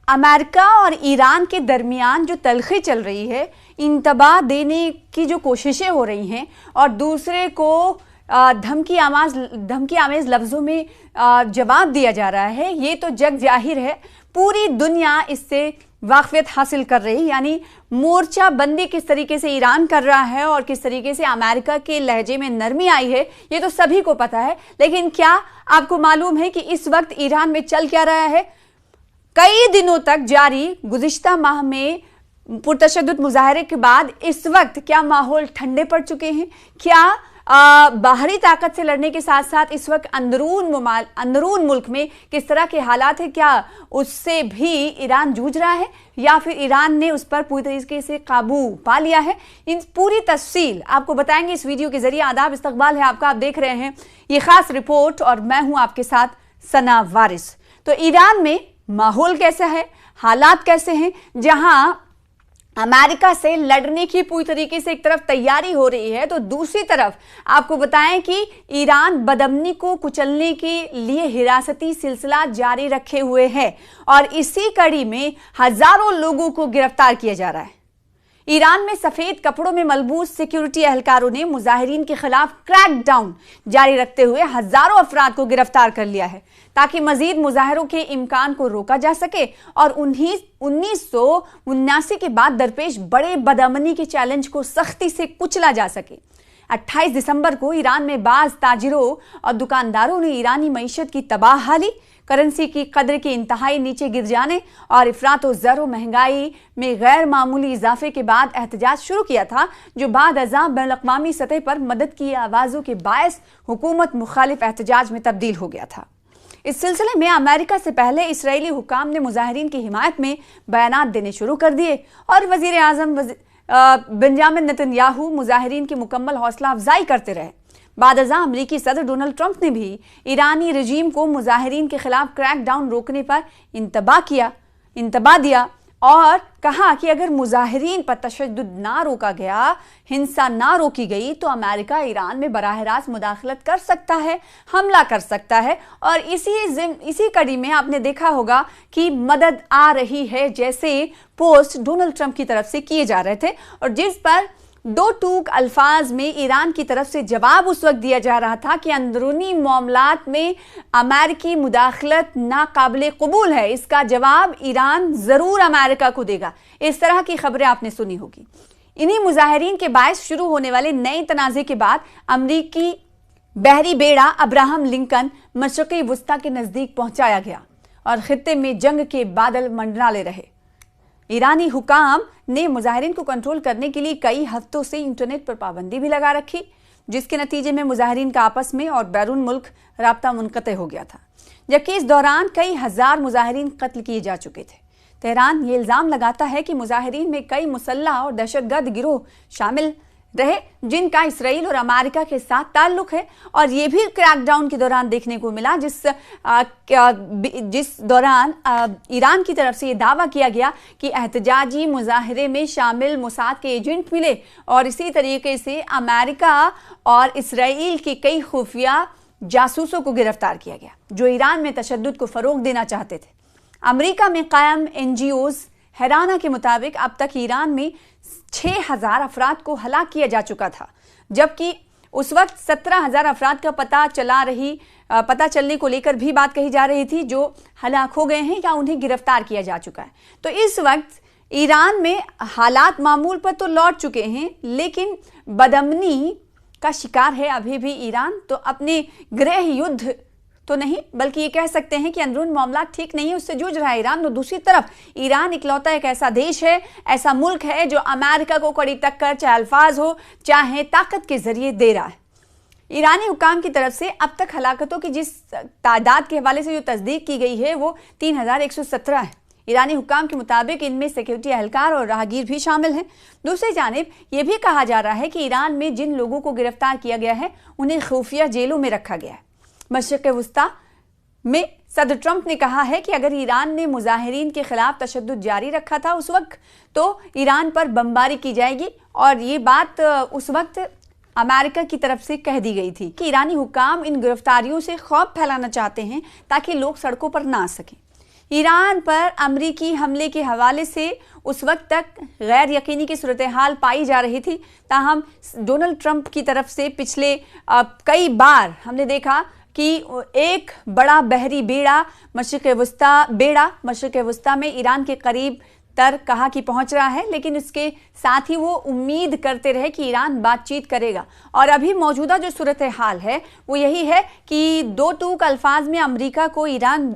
America और Iran के दरमियान जो तलखी चल रही है, इंतबा देने की जो कोशिशें हो रही हैं और दूसरे को धमकी आमेज लफ्ज़ों में जवाब दिया जा रहा है, ये तो जग जाहिर है। पूरी दुनिया इससे वाक़फ़ियत हासिल कर रही, यानी मोर्चा बंदी किस तरीके से ईरान कर रहा है और किस तरीके से अमेरिका के लहजे में नरमी आई है, ये तो सभी को पता है। लेकिन क्या आपको मालूम है कि इस वक्त ईरान में चल क्या रहा है? कई दिनों तक जारी गुज़िश्ता माह में पुरतशद्दुद मुजाहरे के बाद इस वक्त क्या माहौल ठंडे पड़ चुके हैं? क्या बाहरी ताकत से लड़ने के साथ साथ इस वक्त अंदरून मुल्क में किस तरह के हालात हैं? क्या उससे भी ईरान जूझ रहा है या फिर ईरान ने उस पर पूरी तरीके से काबू पा लिया है? इन पूरी तफसील आपको बताएंगे इस वीडियो के जरिए। आदाब, इस्तकबाल है आपका, आप देख रहे हैं ये खास रिपोर्ट और मैं हूं आपके साथ सना वारिस। तो ईरान में माहौल कैसा है, हालात कैसे हैं, जहां अमेरिका से लड़ने की पूरी तरीके से एक तरफ तैयारी हो रही है, तो दूसरी तरफ आपको बताएं कि ईरान बदअमनी को कुचलने के लिए हिरासती सिलसिला जारी रखे हुए है और इसी कड़ी में हजारों लोगों को गिरफ्तार किया जा रहा है। ईरान में सफेद कपड़ों में मलबूस सिक्योरिटी एहलकारों ने मुजाहिरीन के खिलाफ क्रैकडाउन जारी रखते हुए हजारों अफराद को गिरफ्तार कर लिया है ताकि मजीद मुजाहरों के इम्कान को रोका जा सके और 1979 के बाद दरपेश बड़े बदअमनी के चैलेंज को सख्ती से कुचला जा सके। 28 दिसंबर को ईरान में बाज ताजिरों और दुकानदारों ने ईरानी मईशत की तबाहहाली, करेंसी की कदर के इंतहाई नीचे गिर जाने और इफरातो ज़र महंगाई में गैर मामूली इजाफे के बाद एहतजाज शुरू किया था, जो बाद अज़ां बैनुल-अक़वामी सतह पर मदद की आवाज़ों के बायस हुकूमत मुखालिफ एहतजाज में तब्दील हो गया था। इस सिलसिले में अमेरिका से पहले इसराइली हुकाम ने मुजाहिरीन की हिमायत में बयानात देने शुरू कर दिए और वज़ीर आज़म बेंजामिन नेतन्याहू मुजाहिरीन की मुकम्मल हौसला अफजाई करते रहे। बाद अज़ां अमरीकी सदर डोनाल्ड ट्रंप ने भी ईरानी रजीम को मुजाहिरीन के खिलाफ क्रैकडाउन रोकने पर इंतबा दिया और कहा कि अगर मुजाहिरीन पर तशद्दुद ना रोका गया, हिंसा ना रोकी गई, तो अमेरिका ईरान में बराह रास्त मुदाखलत कर सकता है, हमला कर सकता है। और इसी कड़ी में आपने देखा होगा कि मदद आ रही है जैसे पोस्ट डोनाल्ड ट्रंप की तरफ से किए जा रहे थे और जिस पर दो टूक अल्फाज में ईरान की तरफ से जवाब उस वक्त दिया जा रहा था कि अंदरूनी मामलात में अमेरिकी मुदाखलत नाकाबिले कबूल है। इसका जवाब ईरान जरूर अमेरिका को देगा। इस तरह की खबरें आपने सुनी होगी। इन्हीं मुजाहिरीन के बायस शुरू होने वाले नए तनाज़े के बाद अमरीकी बहरी बेड़ा अब्राहम लिंकन मशरक़ी वुस्ता के नज़दीक पहुंचाया गया और खित्ते में जंग के बादल मंडराले रहे। ईरानी हुकाम ने मुजाहिरीन को कंट्रोल करने के लिए कई हफ्तों से इंटरनेट पर पाबंदी भी लगा रखी, जिसके नतीजे में मुजाहिरीन का आपस में और बैरून मुल्क राब्ता मुनक़ते हो गया था, जबकि इस दौरान कई हजार मुजाहिरीन कत्ल किए जा चुके थे। तेहरान ये इल्ज़ाम लगाता है कि मुजाहिरीन में कई मुसल्लह और दहशतगर्द गिरोह शामिल रहे जिनका इसराइल और अमेरिका के साथ ताल्लुक है और ये भी क्रैकडाउन के दौरान देखने को मिला, जिस दौरान ईरान की तरफ से ये दावा किया गया कि एहतजाजी मुजाहरे में शामिल मोसाद के एजेंट मिले और इसी तरीके से अमेरिका और इसराइल के कई खुफिया जासूसों को गिरफ्तार किया गया जो ईरान में तशद्दुद को फ़रोग देना चाहते थे। अमेरिका में कायम NGOs हैराना के मुताबिक अब तक ईरान में 6000 अफराद को हलाक किया जा चुका था, जबकि उस वक्त 17000 अफराद का पता चलने को लेकर भी बात कही जा रही थी जो हलाक हो गए हैं या उन्हें गिरफ्तार किया जा चुका है। तो इस वक्त ईरान में हालात मामूल पर तो लौट चुके हैं, लेकिन बदअमनी का शिकार है अभी भी ईरान। तो अपने गृह युद्ध तो नहीं, बल्कि ये कह सकते हैं कि अंदरून मामला ठीक नहीं है, उससे जूझ रहा है ईरान। तो दूसरी तरफ ईरान इकलौता एक ऐसा देश है, ऐसा मुल्क है जो अमेरिका को कड़ी टक्कर चाहे अल्फाज हो चाहे ताकत के जरिए दे रहा है। ईरानी हुकाम की तरफ से अब तक हलाकतों की जिस तादाद के हवाले से जो तस्दीक की गई है वो 3117 है। ईरानी हुकाम के मुताबिक इनमें सिक्योरिटी एहलकार और राहगीर भी शामिल हैं। दूसरी जानिब यह भी कहा जा रहा है कि ईरान में जिन लोगों को गिरफ्तार किया गया है उन्हें खुफिया जेलों में रखा गया है। मशरिक़ वुस्ता में सदर ट्रंप ने कहा है कि अगर ईरान ने मुजाहिरीन के खिलाफ तशद्दुद जारी रखा था उस वक्त, तो ईरान पर बमबारी की जाएगी और ये बात उस वक्त अमेरिका की तरफ से कह दी गई थी कि ईरानी हुकाम इन गिरफ्तारियों से खौफ फैलाना चाहते हैं ताकि लोग सड़कों पर ना आ सकें। ईरान पर अमरीकी हमले के हवाले से उस वक्त तक गैर यकीनी की सूरत हाल पाई जा रही थी। ताहम डोनाल्ड ट्रंप की तरफ से पिछले कई बार हमने देखा कि एक बड़ा बहरी बेड़ा मशरिक़ वस्ता में ईरान के करीब तर कहा कि पहुंच रहा है, लेकिन इसके साथ ही वो उम्मीद करते रहे कि ईरान बातचीत करेगा। और अभी मौजूदा जो सूरत हाल है वो यही है कि दो टूक अल्फाज में अमेरिका को ईरान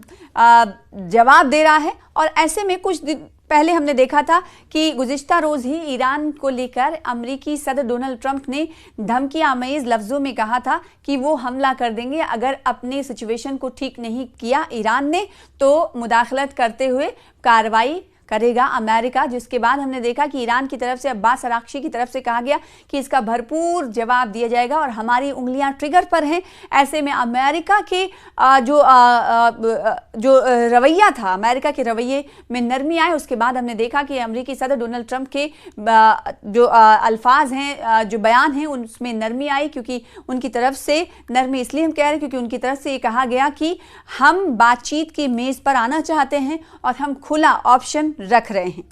जवाब दे रहा है। और ऐसे में कुछ दिन पहले हमने देखा था कि गुज़िश्ता रोज़ ही ईरान को लेकर अमेरिकी सदर डोनाल्ड ट्रंप ने धमकी आमेज लफ्ज़ों में कहा था कि वो हमला कर देंगे अगर अपने सिचुएशन को ठीक नहीं किया ईरान ने तो मुदाखलत करते हुए कार्रवाई करेगा अमेरिका। जिसके बाद हमने देखा कि ईरान की तरफ से अब्बास अराक्ची की तरफ से कहा गया कि इसका भरपूर जवाब दिया जाएगा और हमारी उंगलियां ट्रिगर पर हैं। ऐसे में अमेरिका के जो रवैया था, अमेरिका के रवैये में नरमी आए। उसके बाद हमने देखा कि अमेरिकी सदर डोनाल्ड ट्रंप के जो अल्फाज हैं, जो बयान हैं, उसमें नरमी आई। क्योंकि उनकी तरफ से नरमी इसलिए हम कह रहे हैं क्योंकि उनकी तरफ से ये कहा गया कि हम बातचीत की मेज़ पर आना चाहते हैं और हम खुला ऑप्शन रख रहे हैं।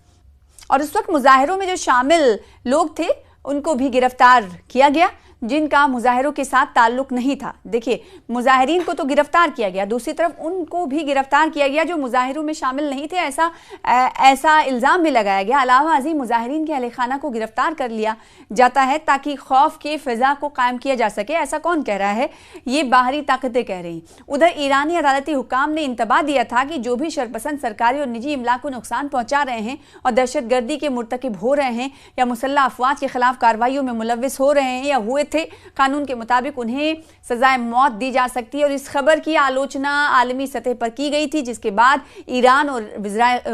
और उस वक्त मुजाहिरों में जो शामिल लोग थे उनको भी गिरफ्तार किया गया जिनका मुजाहिरों के साथ ताल्लुक नहीं था। देखिए, मुजाहिरीन को तो गिरफ्तार किया गया, दूसरी तरफ उनको भी गिरफ्तार किया गया जो मुजाहिरों में शामिल नहीं थे, ऐसा इल्ज़ाम भी लगाया गया। अलावा अज़ीम मुजाहिरीन के अहले खाना को गिरफ्तार कर लिया जाता है ताकि खौफ के फ़िज़ा को कायम किया जा सके। ऐसा कौन कह रहा है? ये बाहरी ताकतें कह रही। उधर ईरानी अदालती हुकाम ने इंतबाह दिया था कि जो भी शरपसंद सरकारी और निजी इमला को नुकसान पहुँचा रहे हैं और दहशतगर्दी के मुर्तकिब हो रहे हैं या मुसल्लह अफवाज के खिलाफ कार्रवाइयों में मुलव्विस हो रहे हैं या हुए थे, कानून के मुताबिक उन्हें सजाए मौत दी जा सकती है। और इस खबर की आलोचना आलमी सतह पर की गई थी, जिसके बाद ईरान और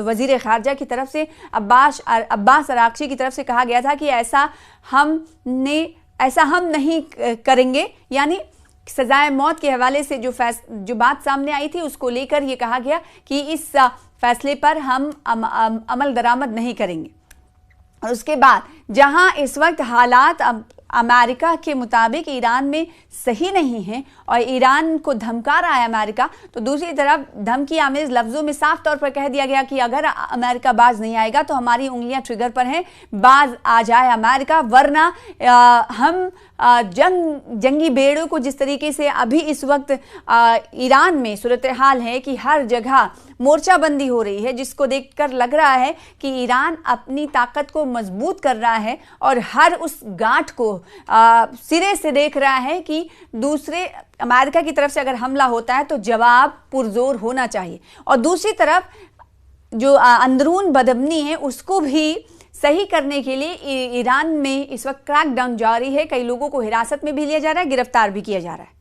वजीर खारजा की तरफ से अब्बास अराक्ची की तरफ से कहा गया था कि ऐसा हम नहीं करेंगे। यानी सजाए मौत के हवाले से जो बात सामने आई थी उसको लेकर यह कहा गया कि इस फैसले पर हम अमल दरामद नहीं करेंगे। और उसके बाद जहां इस वक्त हालात अमेरिका के मुताबिक ईरान में सही नहीं है और ईरान को धमका रहा है अमेरिका, तो दूसरी तरफ धमकी आमेज लफ्ज़ों में साफ तौर पर कह दिया गया कि अगर अमेरिका बाज नहीं आएगा तो हमारी उंगलियां ट्रिगर पर हैं, बाज आ जाए अमेरिका, वरना हम जंगी बेड़ों को जिस तरीके से अभी इस वक्त ईरान में सूरत हाल है कि हर जगह मोर्चाबंदी हो रही है, जिसको देखकर लग रहा है कि ईरान अपनी ताकत को मजबूत कर रहा है और हर उस गांठ को सिरे से देख रहा है कि दूसरे अमेरिका की तरफ से अगर हमला होता है तो जवाब पुरजोर होना चाहिए। और दूसरी तरफ जो अंदरून बदअमनी है उसको भी सही करने के लिए ईरान में इस वक्त क्रैकडाउन जारी है। कई लोगों को हिरासत में भी लिया जा रहा है, गिरफ्तार भी किया जा रहा है।